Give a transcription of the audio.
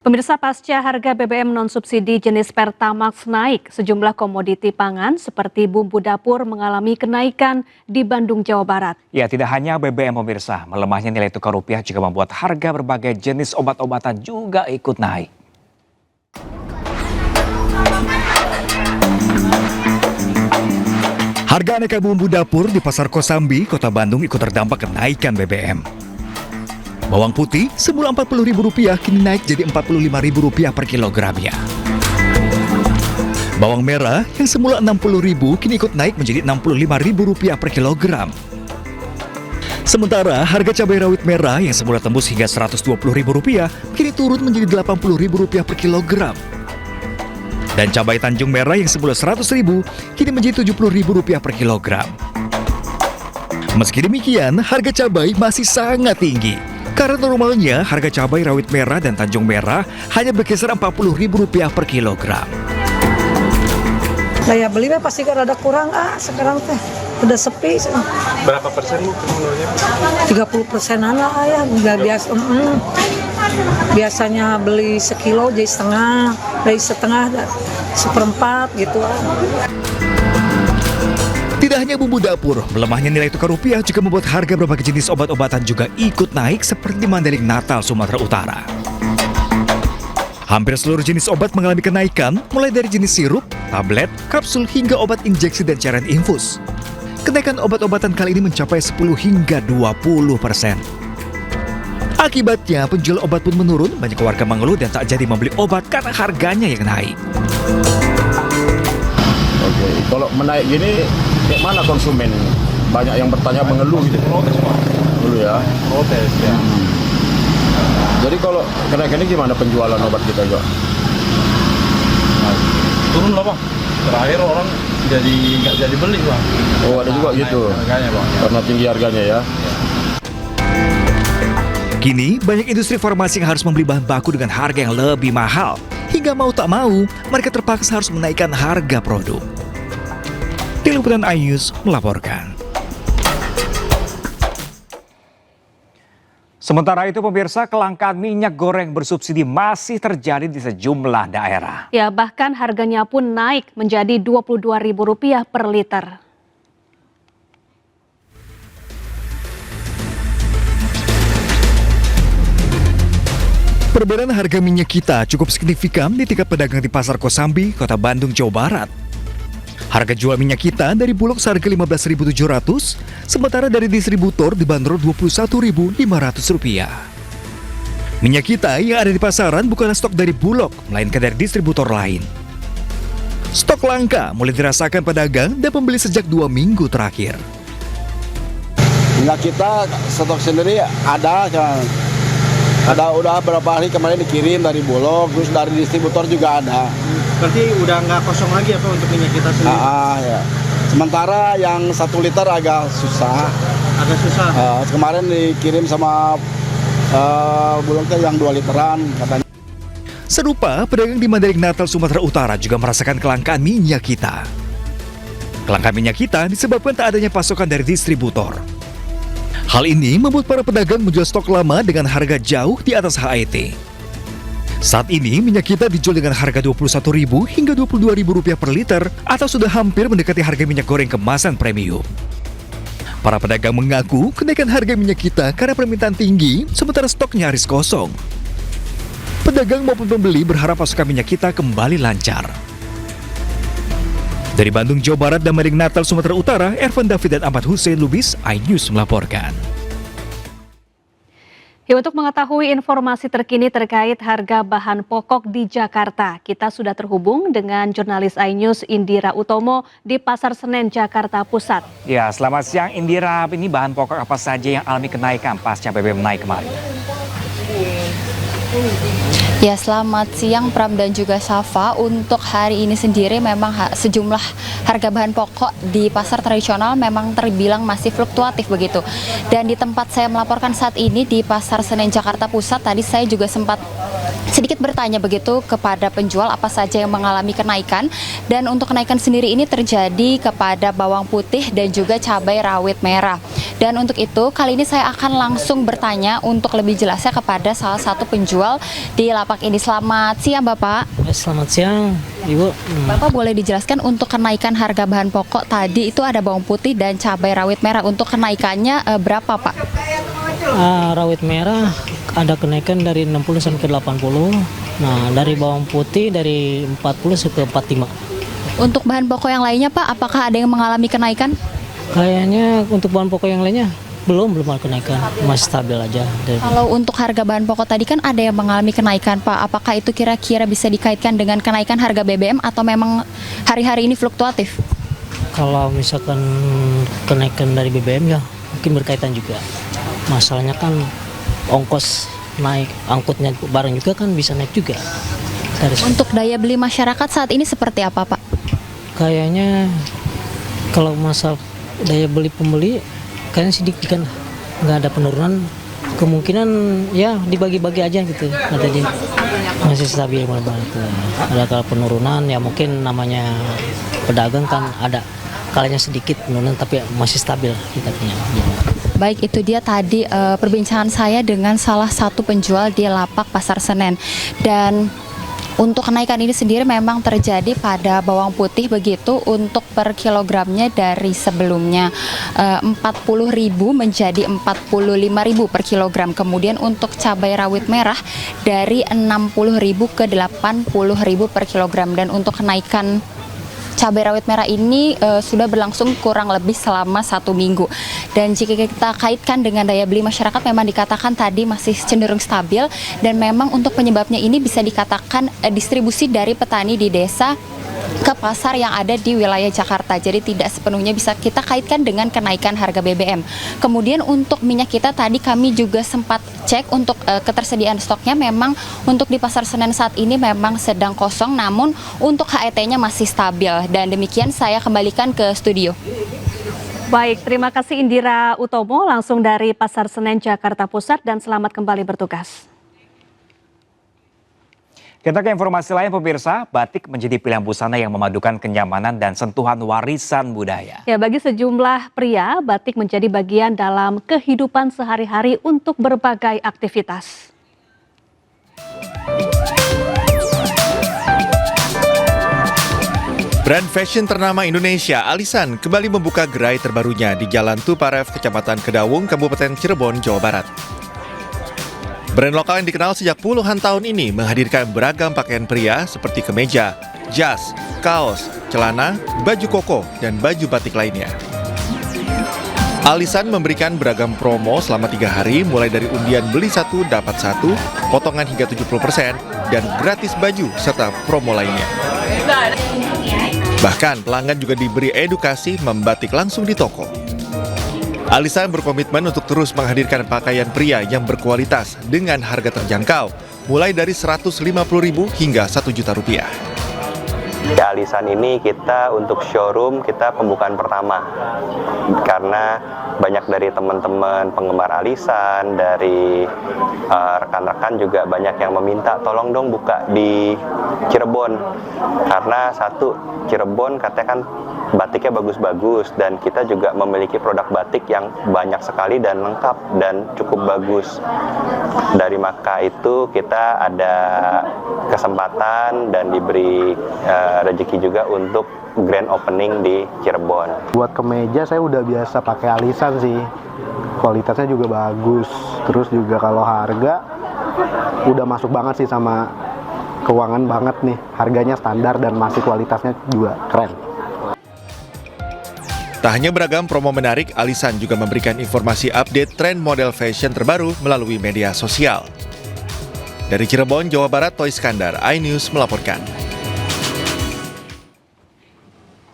Pemirsa, pasca harga BBM non-subsidi jenis Pertamax naik, sejumlah komoditi pangan seperti bumbu dapur mengalami kenaikan di Bandung, Jawa Barat. Ya, tidak hanya BBM pemirsa, melemahnya nilai tukar rupiah juga membuat harga berbagai jenis obat-obatan juga ikut naik. Harga aneka bumbu dapur di Pasar Kosambi, Kota Bandung ikut terdampak kenaikan BBM. Bawang putih semula Rp40.000 kini naik jadi Rp45.000 per kilogramnya. Bawang merah yang semula Rp60.000 kini ikut naik menjadi Rp65.000 per kilogram. Sementara harga cabai rawit merah yang semula tembus hingga Rp120.000 kini turun menjadi Rp80.000 per kilogram. Dan cabai Tanjung Merah yang semula Rp100.000 kini menjadi Rp70.000 per kilogram. Meski demikian, harga cabai masih sangat tinggi. Karena normalnya harga cabai rawit merah dan Tanjung Merah hanya berkisar Rp40.000 per kilogram. Daya beli pasti kan rada kurang sekarang teh udah sepi. Berapa persen Bu menurutnya? 30%-an lah ya, nggak biasa. Biasanya beli sekilo jadi setengah, dari setengah seperempat gitu. Tidak hanya bumbu dapur, melemahnya nilai tukar rupiah juga membuat harga berbagai jenis obat-obatan juga ikut naik seperti Mandailing Natal, Sumatera Utara. Hampir seluruh jenis obat mengalami kenaikan, mulai dari jenis sirup, tablet, kapsul, hingga obat injeksi dan cairan infus. Kenaikan obat-obatan kali ini mencapai 10 hingga 20%. Akibatnya, penjual obat pun menurun, banyak warga mengeluh dan tak jadi membeli obat karena harganya yang naik. Oke, kalau menaik gini, kayak mana konsumen? Banyak yang bertanya mengeluh gitu. Protes Pak. Dulu ya. Protes ya. Jadi kalau kenaikan ini gimana penjualan obat kita juga? Turun lah Pak. Terakhir orang jadi nggak jadi beli Pak. Oh ada juga gitu. Harganya Pak. Karena tinggi harganya ya. Kini, banyak industri farmasi yang harus membeli bahan baku dengan harga yang lebih mahal. Hingga mau tak mau, mereka terpaksa harus menaikkan harga produk. Tim Liputan iNews melaporkan. Sementara itu pemirsa, kelangkaan minyak goreng bersubsidi masih terjadi di sejumlah daerah. Ya, bahkan harganya pun naik menjadi Rp22.000 per liter. Perbedaan harga minyak kita cukup signifikan di tingkat pedagang di Pasar Kosambi, Kota Bandung, Jawa Barat. Harga jual minyak kita dari Bulog seharga Rp15.700, sementara dari distributor dibanderol Rp21.500. Minyak kita yang ada di pasaran bukanlah stok dari Bulog, melainkan dari distributor lain. Stok langka mulai dirasakan pedagang dan pembeli sejak 2 minggu terakhir. Minyak kita stok sendiri ada udah berapa hari kemarin dikirim dari Bulog, terus dari distributor juga ada. Berarti udah nggak kosong lagi apa untuk minyak kita sendiri? Ya. Sementara yang 1 liter agak susah. Agak susah. Kemarin dikirim sama Bulog yang 2 literan katanya. Serupa, pedagang di Mandailing Natal, Sumatera Utara juga merasakan kelangkaan minyak kita. Kelangkaan minyak kita disebabkan tak adanya pasokan dari distributor. Hal ini membuat para pedagang menjual stok lama dengan harga jauh di atas HET. Saat ini minyak kita dijual dengan harga Rp21.000 hingga Rp22.000 per liter atau sudah hampir mendekati harga minyak goreng kemasan premium. Para pedagang mengaku kenaikan harga minyak kita karena permintaan tinggi sementara stok nyaris kosong. Pedagang maupun pembeli berharap pasokan minyak kita kembali lancar. Dari Bandung, Jawa Barat dan Mandailing Natal, Sumatera Utara, Ervan David dan Ahmad Hussein Lubis, iNews melaporkan. Ya, untuk mengetahui informasi terkini terkait harga bahan pokok di Jakarta, kita sudah terhubung dengan jurnalis iNews Indira Utomo di Pasar Senen, Jakarta Pusat. Ya, selamat siang Indira. Ini bahan pokok apa saja yang alami kenaikan pasca BBM naik kemarin? Ya, selamat siang Pram dan juga Safa. Untuk hari ini sendiri memang sejumlah harga bahan pokok di pasar tradisional memang terbilang masih fluktuatif begitu. Dan di tempat saya melaporkan saat ini di Pasar Senen Jakarta Pusat, tadi saya juga sempat sedikit bertanya begitu kepada penjual apa saja yang mengalami kenaikan, dan untuk kenaikan sendiri ini terjadi kepada bawang putih dan juga cabai rawit merah. Dan untuk itu kali ini saya akan langsung bertanya untuk lebih jelasnya kepada salah satu penjual di lapak ini. Selamat siang Bapak. Selamat siang Ibu. Bapak boleh dijelaskan untuk kenaikan harga bahan pokok tadi itu ada bawang putih dan cabai rawit merah, untuk kenaikannya berapa Pak? Rawit merah ada kenaikan dari 60 sampai ke 80. Nah, dari bawang putih dari 40 sampai 45. Untuk bahan pokok yang lainnya Pak, apakah ada yang mengalami kenaikan? Kayaknya untuk bahan pokok yang lainnya belum ada kenaikan, masih stabil aja. Kalau untuk harga bahan pokok tadi kan ada yang mengalami kenaikan Pak, apakah itu kira-kira bisa dikaitkan dengan kenaikan harga BBM atau memang hari-hari ini fluktuatif? Kalau misalkan kenaikan dari BBM ya mungkin berkaitan juga. Masalahnya kan ongkos naik, angkutnya barang juga kan bisa naik juga. Untuk daya beli masyarakat saat ini seperti apa Pak? Kayaknya kalau masa daya beli pembeli kayaknya sedikit kan, nggak ada penurunan, kemungkinan ya dibagi-bagi aja gitu. Jadi masih stabil banget. Ada kalau penurunan ya mungkin namanya pedagang kan ada kalanya sedikit penurunan tapi masih stabil kita punya. Baik, itu dia tadi perbincangan saya dengan salah satu penjual di lapak Pasar Senen. Dan untuk kenaikan ini sendiri memang terjadi pada bawang putih begitu, untuk per kilogramnya dari sebelumnya 40.000 menjadi 45.000 per kilogram. Kemudian untuk cabai rawit merah dari 60.000 ke 80.000 per kilogram. Dan untuk kenaikan cabai rawit merah ini sudah berlangsung kurang lebih selama 1 minggu. Dan jika kita kaitkan dengan daya beli masyarakat, memang dikatakan tadi masih cenderung stabil, dan memang untuk penyebabnya ini bisa dikatakan distribusi dari petani di desa ke pasar yang ada di wilayah Jakarta. Jadi tidak sepenuhnya bisa kita kaitkan dengan kenaikan harga BBM. Kemudian untuk minyak kita tadi kami juga sempat cek untuk ketersediaan stoknya, memang untuk di Pasar Senen saat ini memang sedang kosong, namun untuk HET-nya masih stabil. Dan demikian saya kembalikan ke studio. Baik, terima kasih Indira Utomo langsung dari Pasar Senen Jakarta Pusat, dan selamat kembali bertugas. Kita ke informasi lain pemirsa, batik menjadi pilihan busana yang memadukan kenyamanan dan sentuhan warisan budaya. Ya, bagi sejumlah pria, batik menjadi bagian dalam kehidupan sehari-hari untuk berbagai aktivitas. Brand fashion ternama Indonesia, Alisan, kembali membuka gerai terbarunya di Jalan Tuparev, Kecamatan Kedawung, Kabupaten Cirebon, Jawa Barat. Brand lokal yang dikenal sejak puluhan tahun ini menghadirkan beragam pakaian pria seperti kemeja, jas, kaos, celana, baju koko, dan baju batik lainnya. Alisan memberikan beragam promo selama 3 hari, mulai dari undian beli 1 dapat 1, potongan hingga 70%, dan gratis baju serta promo lainnya. Bahkan pelanggan juga diberi edukasi membatik langsung di toko. Alisan berkomitmen untuk terus menghadirkan pakaian pria yang berkualitas dengan harga terjangkau, mulai dari Rp150.000 hingga Rp1.000.000. Di Alisan ini kita untuk showroom kita pembukaan pertama, karena banyak dari teman-teman penggemar Alisan, dari rekan-rekan juga banyak yang meminta tolong dong buka di Cirebon, karena satu, Cirebon katanya kan batiknya bagus-bagus, dan kita juga memiliki produk batik yang banyak sekali dan lengkap dan cukup bagus. Dari maka itu kita ada kesempatan dan diberi rezeki juga untuk grand opening di Cirebon. Buat kemeja saya udah biasa pakai Alisan sih, kualitasnya juga bagus, terus juga kalau harga udah masuk banget sih sama keuangan banget nih, harganya standar dan masih kualitasnya juga keren. Tak hanya beragam promo menarik, Alisan juga memberikan informasi update tren model fashion terbaru melalui media sosial. Dari Cirebon, Jawa Barat, Toy Iskandar, iNews melaporkan.